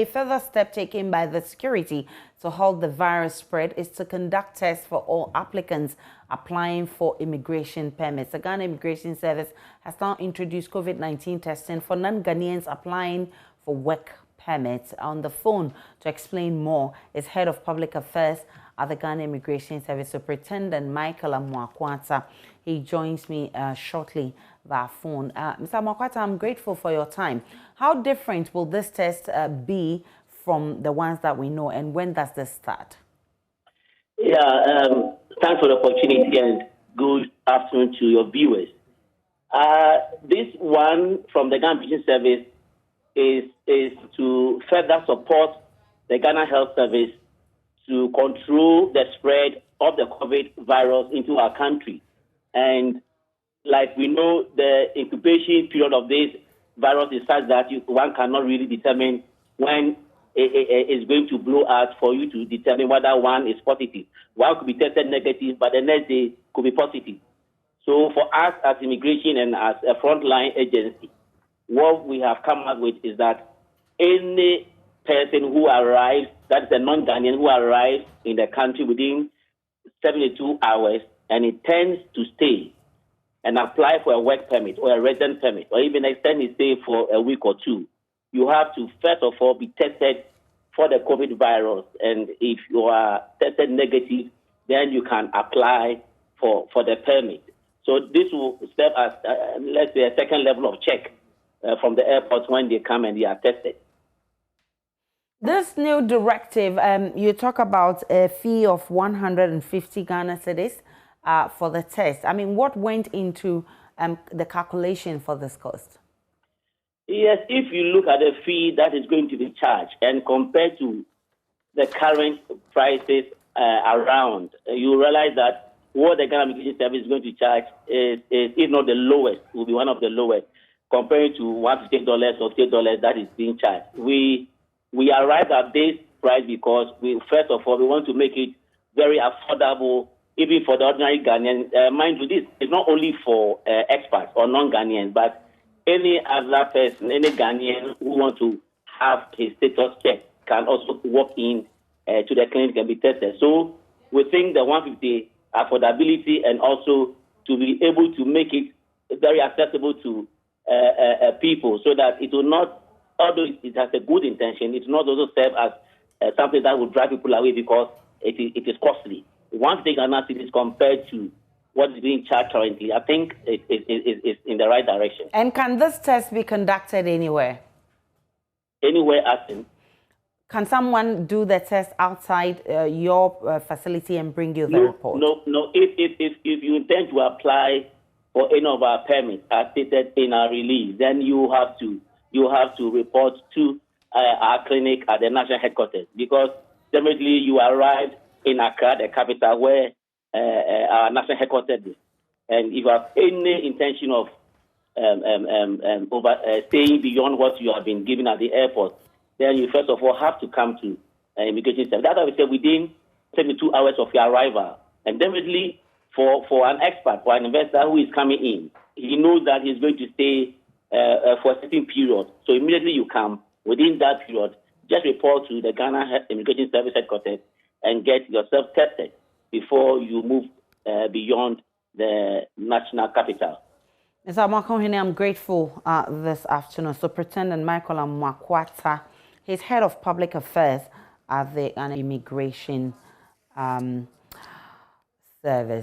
a further step taken by the security to halt the virus spread is to conduct tests for all applicants applying for immigration permits. The Ghana Immigration Service has now introduced COVID-19 testing for non-Ghanaians applying for work permits. On the phone to explain more is Head of Public Affairs at the Ghana Immigration Service, Superintendent Michael Amwakwata. He joins me shortly via phone. Mr. Amwakwata, I'm grateful for your time. How different will this test be from the ones that we know, and when does this start? Yeah, thanks for the opportunity and good afternoon to your viewers. This one from the Ghana Immigration Service is to further support the Ghana Health Service to control the spread of the COVID virus into our country. And like we know, the incubation period of this virus is such that one cannot really determine when it is going to blow out for you to determine whether one is positive. One could be tested negative, but the next day could be positive. So for us as immigration and as a frontline agency, what we have come up with is that any person who arrives, that is a non-Ghanaian who arrives in the country within 72 hours and intends to stay and apply for a work permit or a resident permit or even extend his stay for a week or two, you have to first of all be tested for the COVID virus. And if you are tested negative, then you can apply for the permit. So this will serve as, let's say, a second level of check from the airports when they come and they are tested. This new directive, you talk about a fee of 150 Ghana cedis for the test. I mean, what went into the calculation for this cost? Yes, if you look at the fee that is going to be charged and compared to the current prices around, you realize that what the Ghana Immigration Service is going to charge is if not the lowest, will be one of the lowest, compared to $150 or $30 that is being charged. We arrived at this price because first of all, we want to make it very affordable, even for the ordinary Ghanaian. Mind you, this is not only for expats or non-Ghanaians, but any other person, any Ghanaian who wants to have his status checked can also walk in to the clinic and be tested. So we think the 150 affordability and also to be able to make it very accessible to people so that it will not, although it has a good intention, it will not also serve as something that will drive people away because it is costly. Once they Ghana cedis compared to what is being charged currently, I think it's in the right direction. And can this test be conducted anywhere? Anywhere, as in? Can someone do the test outside your facility and bring you the report? No. If you intend to apply for any of our permits, as stated in our release, then you have to report to our clinic at the national headquarters, because definitely you arrived in Accra, the capital, where our national headquarters is. And if you have any intention of staying beyond what you have been given at the airport, then you first of all have to come to immigration service. That's why we say within 72 hours of your arrival. And definitely for an expert, for an investor who is coming in, he knows that he's going to stay for a certain period. So immediately you come within that period, just report to the Ghana Immigration Service headquarters and get yourself tested before you move beyond the national capital. Mr. Amwakwata, I'm grateful this afternoon. Superintendent Michael Amwakwata, he's Head of Public Affairs at the Ghana Immigration Service.